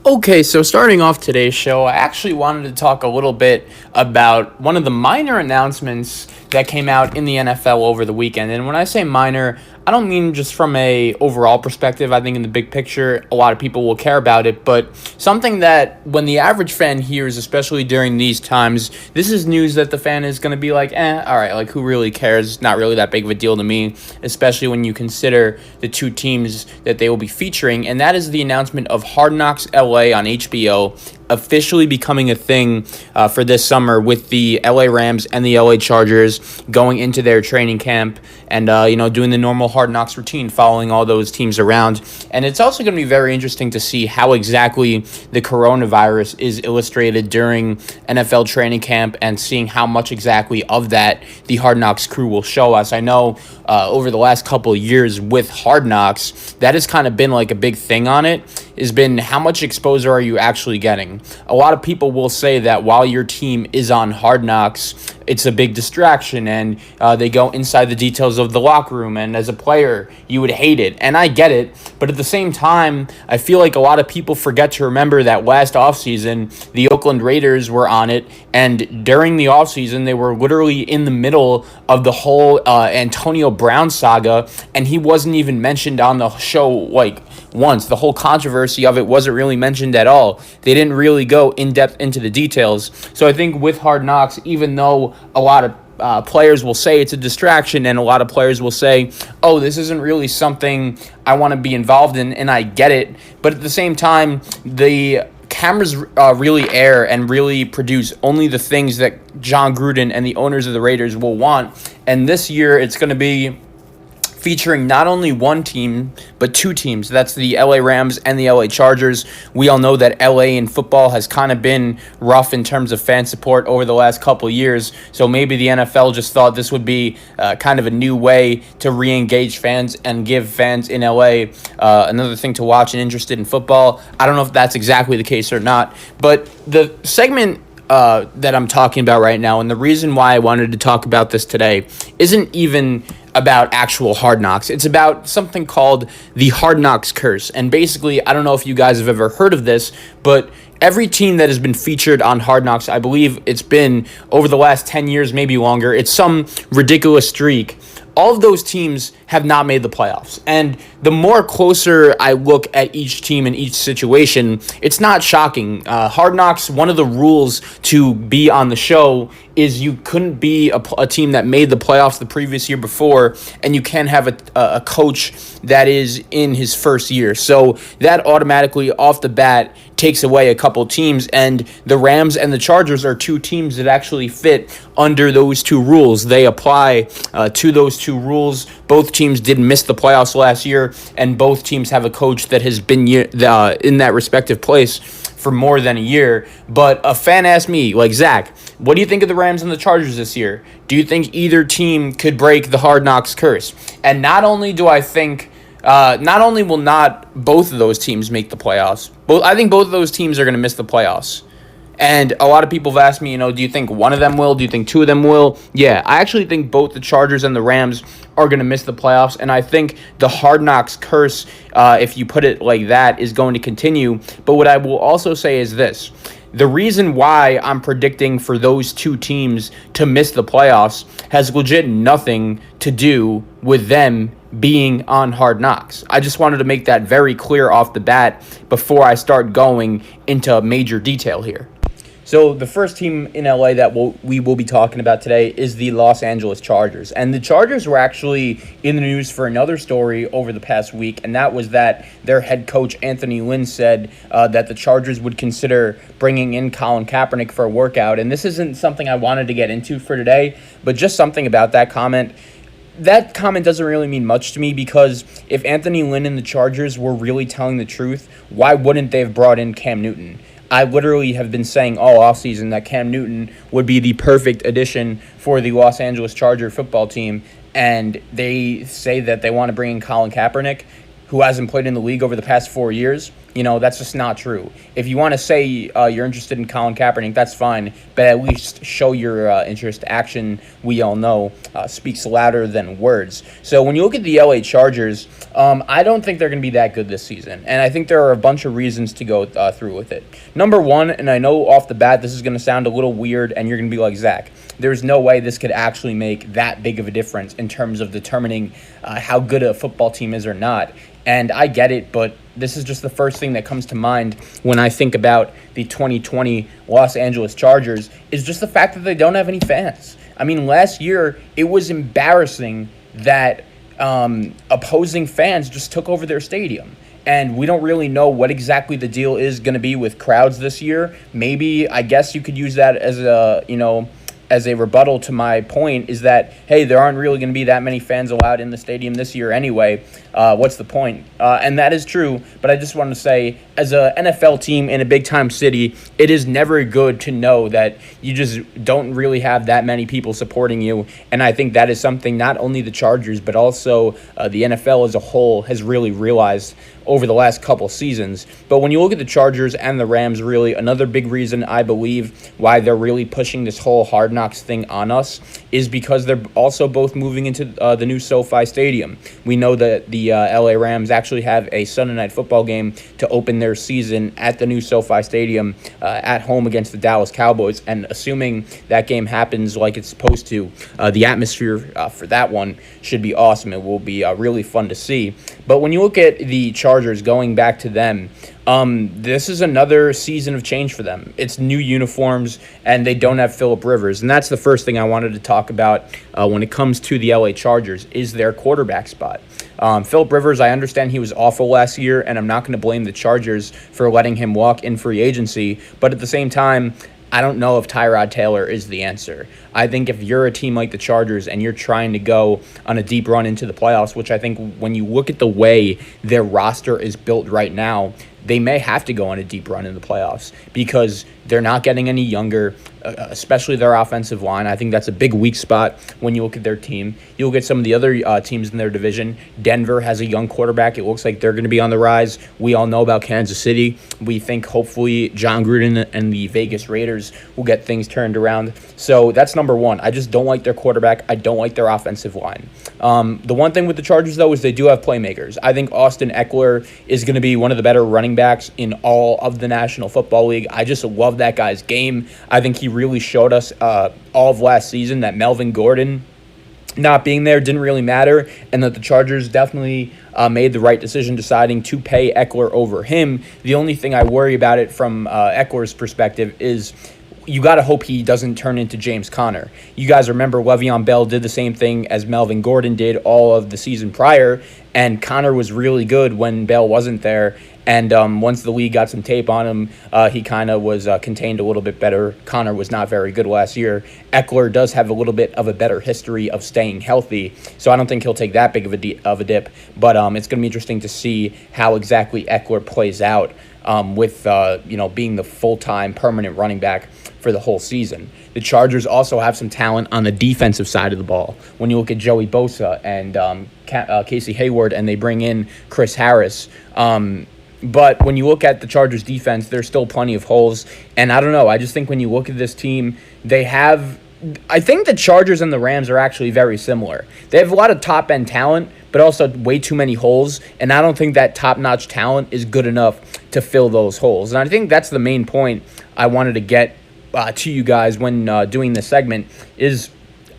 Okay, so starting off today's show, I actually wanted to talk a little bit about one of the minor announcements that came out in the NFL over the weekend. And when I say minor, I don't mean just from a overall perspective. I think in the big picture, a lot of people will care about it, but something that when the average fan hears, especially during these times, this is news that the fan is going to be like, all right, like who really cares? Not really that big of a deal to me, especially when you consider the two teams that they will be featuring. And that is the announcement of Hard Knocks LA on HBO officially becoming a thing for this summer, with the LA Rams and the LA Chargers going into their training camp and doing the normal Hard Knocks routine, following all those teams around. And it's also going to be very interesting to see how exactly the coronavirus is illustrated during NFL training camp, and seeing how much exactly of that the Hard Knocks crew will show us. I know over the last couple of years with Hard Knocks, that has kind of been like a big thing on it, has been how much exposure are you actually getting. A lot of people will say that while your team is on Hard Knocks, it's a big distraction, and they go inside the details of the locker room, and as a player, you would hate it. And I get it, but at the same time, I feel like a lot of people forget to remember that last offseason, the Oakland Raiders were on it, and during the offseason, they were literally in the middle of the whole Antonio Brown saga, and he wasn't even mentioned on the show like once. The whole controversy of it wasn't really mentioned at all. They didn't really go in depth into the details. So I think with Hard Knocks, even though a lot of players will say it's a distraction, and a lot of players will say, oh, this isn't really something I want to be involved in, and I get it. But at the same time, the cameras really air and really produce only the things that John Gruden and the owners of the Raiders will want. And this year, it's going to be featuring not only one team, but two teams. That's the LA Rams and the LA Chargers. We all know that LA in football has kind of been rough in terms of fan support over the last couple of years. So maybe the NFL just thought this would be kind of a new way to re-engage fans and give fans in LA another thing to watch and interested in football. I don't know if that's exactly the case or not, but the segment that I'm talking about right now, and the reason why I wanted to talk about this today, isn't even about actual Hard Knocks. It's about something called the Hard Knocks curse. And basically, I don't know if you guys have ever heard of this, but every team that has been featured on Hard Knocks, I believe it's been over the last 10 years, maybe longer, it's some ridiculous streak. All of those teams have not made the playoffs. And the more closer I look at each team in each situation, it's not shocking. Hard Knocks, one of the rules to be on the show is you couldn't be a team that made the playoffs the previous year before, and you can't have a coach that is in his first year. So that automatically, off the bat, takes away a couple teams, and the Rams and the Chargers are two teams that actually fit under those two rules. They apply to those two rules. Both teams didn't miss the playoffs last year, and both teams have a coach that has been in that respective place for more than a year. But a fan asked me, like, Zach, what do you think of the Rams and the Chargers this year? Do you think either team could break the Hard Knocks curse? And not only do I think not only will not both of those teams make the playoffs, I think both of those teams are going to miss the playoffs. And a lot of people have asked me, do you think one of them will? Do you think two of them will? Yeah, I actually think both the Chargers and the Rams are going to miss the playoffs. And I think the Hard Knocks curse, if you put it like that, is going to continue. But what I will also say is this. The reason why I'm predicting for those two teams to miss the playoffs has legit nothing to do with them being on Hard Knocks. I just wanted to make that very clear off the bat before I start going into major detail here. So the first team in LA that we will be talking about today is the Los Angeles Chargers. And the Chargers were actually in the news for another story over the past week, and that was that their head coach, Anthony Lynn, said that the Chargers would consider bringing in Colin Kaepernick for a workout. And this isn't something I wanted to get into for today, but just something about that comment. That comment doesn't really mean much to me, because if Anthony Lynn and the Chargers were really telling the truth, why wouldn't they have brought in Cam Newton? I literally have been saying all offseason that Cam Newton would be the perfect addition for the Los Angeles Charger football team, and they say that they want to bring in Colin Kaepernick, who hasn't played in the league over the past 4 years. That's just not true. If you want to say you're interested in Colin Kaepernick, that's fine, but at least show your interest. Action, we all know, speaks louder than words. So when you look at the LA Chargers, I don't think they're going to be that good this season, and I think there are a bunch of reasons to go through with it. Number one, and I know off the bat this is going to sound a little weird, and you're going to be like, Zach, there's no way this could actually make that big of a difference in terms of determining how good a football team is or not. And I get it, but this is just the first thing that comes to mind when I think about the 2020 Los Angeles Chargers, is just the fact that they don't have any fans. I mean, last year, it was embarrassing that opposing fans just took over their stadium. And we don't really know what exactly the deal is going to be with crowds this year. Maybe, I guess you could use that as as a rebuttal to my point, is that, hey, there aren't really going to be that many fans allowed in the stadium this year anyway. What's the point? And that is true, but I just want to say, as a NFL team in a big-time city, it is never good to know that you just don't really have that many people supporting you, and I think that is something not only the Chargers, but also the NFL as a whole has really realized over the last couple seasons. But when you look at the Chargers and the Rams, really, another big reason I believe why they're really pushing this whole Hard Knocks thing on us is because they're also both moving into the new SoFi Stadium. We know that the LA Rams actually have a Sunday Night Football game to open their season at the new SoFi Stadium at home against the Dallas Cowboys, and assuming that game happens like it's supposed to, the atmosphere for that one should be awesome. It will be really fun to see. But when you look at the Chargers, going back to them, this is another season of change for them. It's new uniforms, and they don't have Phillip Rivers. And that's the first thing I wanted to talk about when it comes to the LA Chargers, is their quarterback spot. Phillip Rivers, I understand he was awful last year, and I'm not going to blame the Chargers for letting him walk in free agency. But at the same time, I don't know if Tyrod Taylor is the answer. I think if you're a team like the Chargers and you're trying to go on a deep run into the playoffs, which I think when you look at the way their roster is built right now, they may have to go on a deep run in the playoffs because they're not getting any younger, especially their offensive line. I think that's a big weak spot when you look at their team. You look at some of the other teams in their division. Denver has a young quarterback. It looks like they're going to be on the rise. We all know about Kansas City. We think hopefully John Gruden and the Vegas Raiders will get things turned around. So that's number one. I just don't like their quarterback. I don't like their offensive line. The one thing with the Chargers, though, is they do have playmakers. I think Austin Eckler is going to be one of the better running backs in all of the National Football League. I just love that guy's game. I think he really showed us all of last season that Melvin Gordon not being there didn't really matter, and that the Chargers definitely made the right decision deciding to pay Eckler over him. The only thing I worry about it from Eckler's perspective is you got to hope he doesn't turn into James Conner. You guys remember Le'Veon Bell did the same thing as Melvin Gordon did all of the season prior, and Conner was really good when Bell wasn't there. And once the league got some tape on him, he kind of was contained a little bit better. Conner was not very good last year. Eckler does have a little bit of a better history of staying healthy, so I don't think he'll take that big of a dip. But it's going to be interesting to see how exactly Eckler plays out with being the full-time permanent running back for the whole season. The Chargers also have some talent on the defensive side of the ball. When you look at Joey Bosa and Casey Hayward, and they bring in Chris Harris. But when you look at the Chargers defense, there's still plenty of holes. And I don't know, I just think when you look at this team, I think the Chargers and the Rams are actually very similar. They have a lot of top-end talent, but also way too many holes. And I don't think that top-notch talent is good enough to fill those holes. And I think that's the main point I wanted to get to you guys when doing this segment is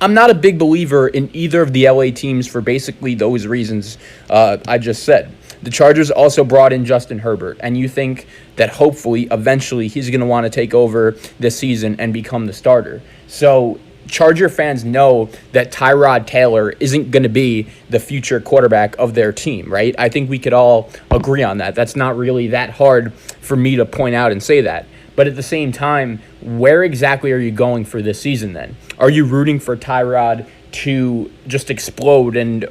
I'm not a big believer in either of the LA teams for basically those reasons I just said. The Chargers also brought in Justin Herbert, and you think that hopefully, eventually, he's going to want to take over this season and become the starter. So Charger fans know that Tyrod Taylor isn't going to be the future quarterback of their team, right? I think we could all agree on that. That's not really that hard for me to point out and say that. But at the same time, where exactly are you going for this season then? Are you rooting for Tyrod to just explode and,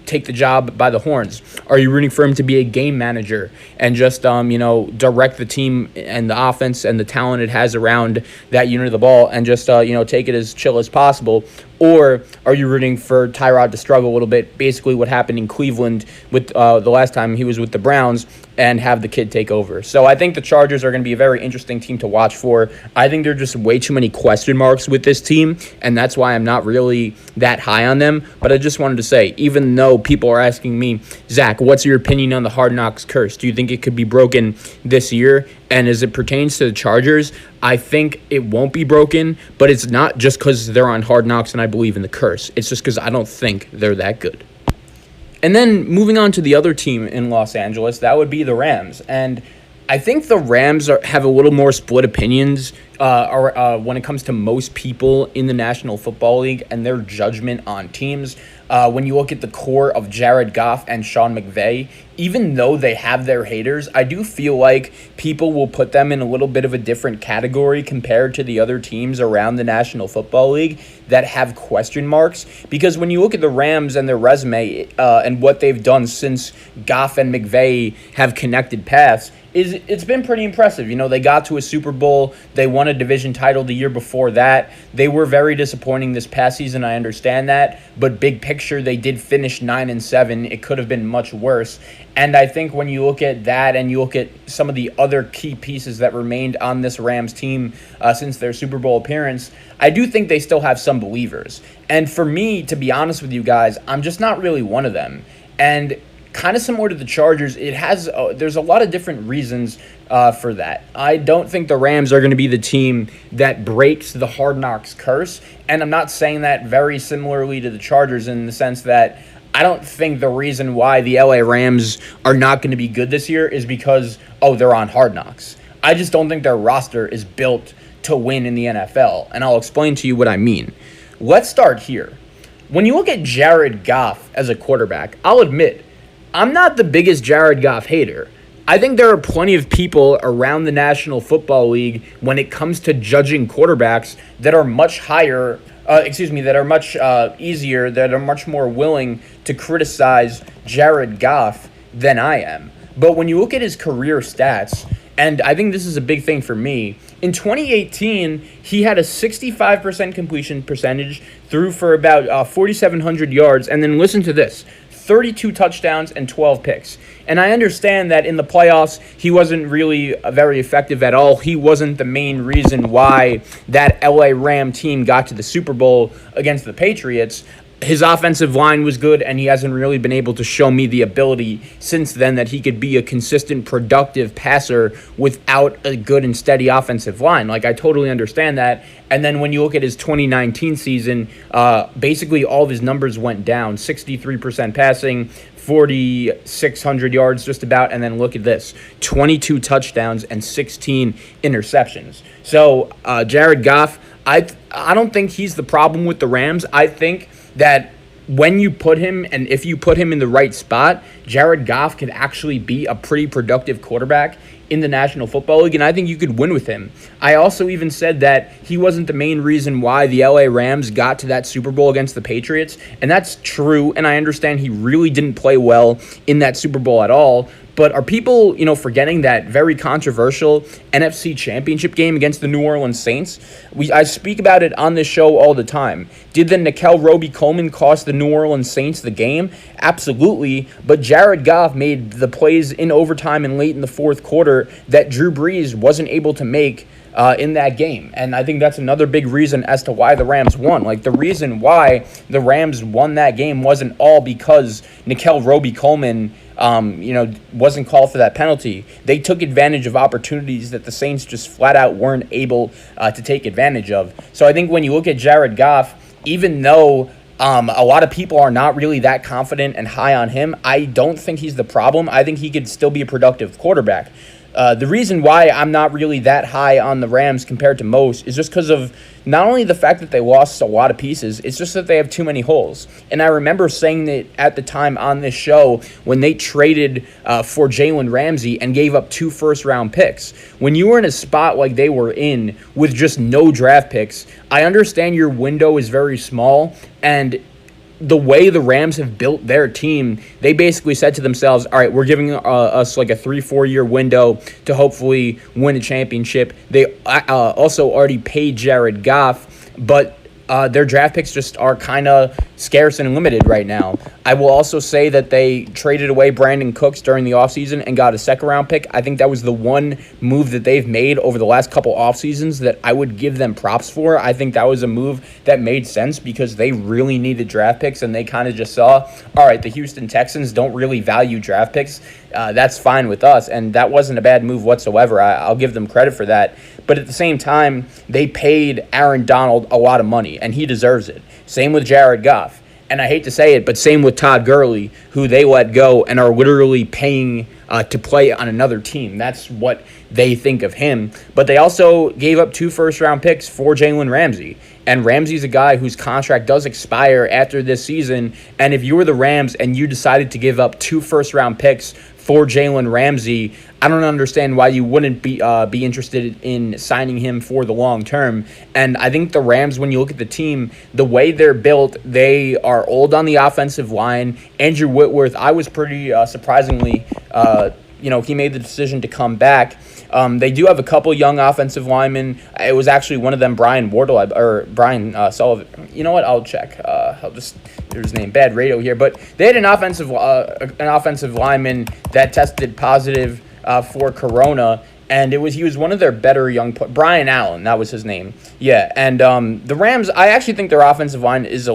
take the job by the horns? Are you rooting for him to be a game manager and just, direct the team and the offense and the talent it has around that unit of the ball and just, take it as chill as possible? Or are you rooting for Tyrod to struggle a little bit, basically what happened in Cleveland with the last time he was with the Browns, and have the kid take over? So I think the Chargers are going to be a very interesting team to watch for. I think there are just way too many question marks with this team, and that's why I'm not really that high on them. But I just wanted to say, even though people are asking me, Zach, what's your opinion on the Hard Knocks curse? Do you think it could be broken this year? And as it pertains to the Chargers, I think it won't be broken, but it's not just because they're on Hard Knocks and I believe in the curse. It's just because I don't think they're that good. And then moving on to the other team in Los Angeles, that would be the Rams. And I think the Rams have a little more split opinions when it comes to most people in the National Football League and their judgment on teams. When you look at the core of Jared Goff and Sean McVay, even though they have their haters, I do feel like people will put them in a little bit of a different category compared to the other teams around the National Football League that have question marks. Because when you look at the Rams and their resume and what they've done since Goff and McVay have connected paths, it's been pretty impressive. You know, they got to a Super Bowl. They won a division title the year before that. They were very disappointing this past season. I understand that. But big picture, they did finish 9-7. It could have been much worse. And I think when you look at that and you look at some of the other key pieces that remained on this Rams team since their Super Bowl appearance, I do think they still have some believers. And for me, to be honest with you guys, I'm just not really one of them. And kind of similar to the Chargers, there's a lot of different reasons for that. I don't think the Rams are going to be the team that breaks the Hard Knocks curse, and I'm not saying that very similarly to the Chargers in the sense that I don't think the reason why the LA Rams are not going to be good this year is because, they're on Hard Knocks. I just don't think their roster is built to win in the NFL, and I'll explain to you what I mean. Let's start here. When you look at Jared Goff as a quarterback, I'll admit, I'm not the biggest Jared Goff hater. I think there are plenty of people around the National Football League when it comes to judging quarterbacks that are much higher, that are much easier, that are much more willing to criticize Jared Goff than I am. But when you look at his career stats, and I think this is a big thing for me, in 2018, he had a 65% completion percentage, threw for about 4,700 yards, and then listen to this, 32 touchdowns and 12 picks. And I understand that in the playoffs, he wasn't really very effective at all. He wasn't the main reason why that LA Ram team got to the Super Bowl against the Patriots. His offensive line was good, and he hasn't really been able to show me the ability since then that he could be a consistent, productive passer without a good and steady offensive line. Like, I totally understand that. And then when you look at his 2019 season, basically all of his numbers went down. 63% passing, 4,600 yards just about, and then look at this, 22 touchdowns and 16 interceptions. So Jared Goff, I don't think he's the problem with the Rams. I think that when you put him, and if you put him in the right spot, Jared Goff can actually be a pretty productive quarterback in the National Football League, and I think you could win with him. I also even said that he wasn't the main reason why the LA Rams got to that Super Bowl against the Patriots, and that's true, and I understand he really didn't play well in that Super Bowl at all. But are people, forgetting that very controversial NFC Championship game against the New Orleans Saints? I speak about it on this show all the time. Did the Nickel Roby-Coleman cost the New Orleans Saints the game? Absolutely. But Jared Goff made the plays in overtime and late in the fourth quarter that Drew Brees wasn't able to make in that game. And I think that's another big reason as to why the Rams won. Like, the reason why the Rams won that game wasn't all because Nickel Roby-Coleman wasn't called for that penalty. They took advantage of opportunities that the Saints just flat out weren't able to take advantage of. So I think when you look at Jared Goff, even though a lot of people are not really that confident and high on him, I don't think he's the problem. I think he could still be a productive quarterback. The reason why I'm not really that high on the Rams compared to most is just because of not only the fact that they lost a lot of pieces, it's just that they have too many holes. And I remember saying that at the time on this show when they traded for Jalen Ramsey and gave up 2 first-round picks. When you were in a spot like they were in with just no draft picks, I understand your window is very small, and the way the Rams have built their team, they basically said to themselves, all right, we're giving us like a 3-4 year window to hopefully win a championship. They also already paid Jared Goff, but their draft picks just are kind of scarce and limited right now. I will also say that they traded away Brandon Cooks during the offseason and got a second-round pick. I think that was the one move that they've made over the last couple offseasons that I would give them props for. I think that was a move that made sense because they really needed draft picks, and they kind of just saw, all right, the Houston Texans don't really value draft picks. That's fine with us, and that wasn't a bad move whatsoever. I'll give them credit for that. But at the same time, they paid Aaron Donald a lot of money, and he deserves it. Same with Jared Goff. And I hate to say it, but same with Todd Gurley, who they let go and are literally paying to play on another team. That's what they think of him. But they also gave up 2 first-round picks for Jalen Ramsey. And Ramsey's a guy whose contract does expire after this season. And if you were the Rams and you decided to give up 2 first-round picks for Jalen Ramsey, I don't understand why you wouldn't be interested in signing him for the long term. And I think the Rams, when you look at the team, the way they're built, they are old on the offensive line. Andrew Whitworth, I was pretty surprisingly, he made the decision to come back. They do have a couple young offensive linemen. It was actually one of them, Brian Sullivan. You know what? I'll check. I'll just there's his name. Bad radio here, but they had an offensive lineman that tested positive for corona, and he was one of their better young Brian Allen, that was his name. Yeah, and the Rams, I actually think their offensive line is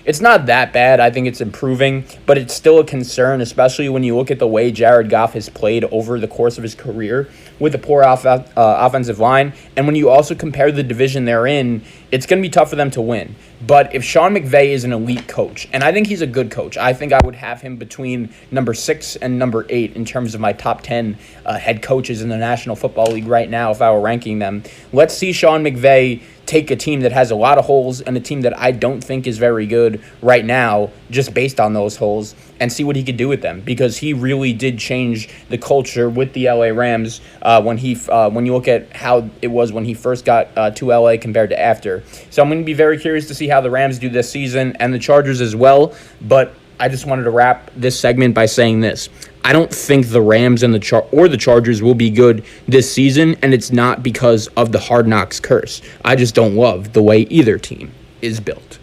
it's not that bad. I think it's improving, but it's still a concern, especially when you look at the way Jared Goff has played over the course of his career with a poor offensive line. And when you also compare the division they're in, it's going to be tough for them to win. But if Sean McVay is an elite coach, and I think he's a good coach, I think I would have him between number 6 and number 8 in terms of my top 10 head coaches in the National Football League right now if I were ranking them. Let's see Sean McVay take a team that has a lot of holes and a team that I don't think is very good right now, just based on those holes, and see what he could do with them, because he really did change the culture with the LA Rams when you look at how it was when he first got to LA compared to after. So I'm going to be very curious to see how the Rams do this season, and the Chargers as well. But I just wanted to wrap this segment by saying this. I don't think the Rams and the Chargers will be good this season, and it's not because of the Hard Knocks curse. I just don't love the way either team is built.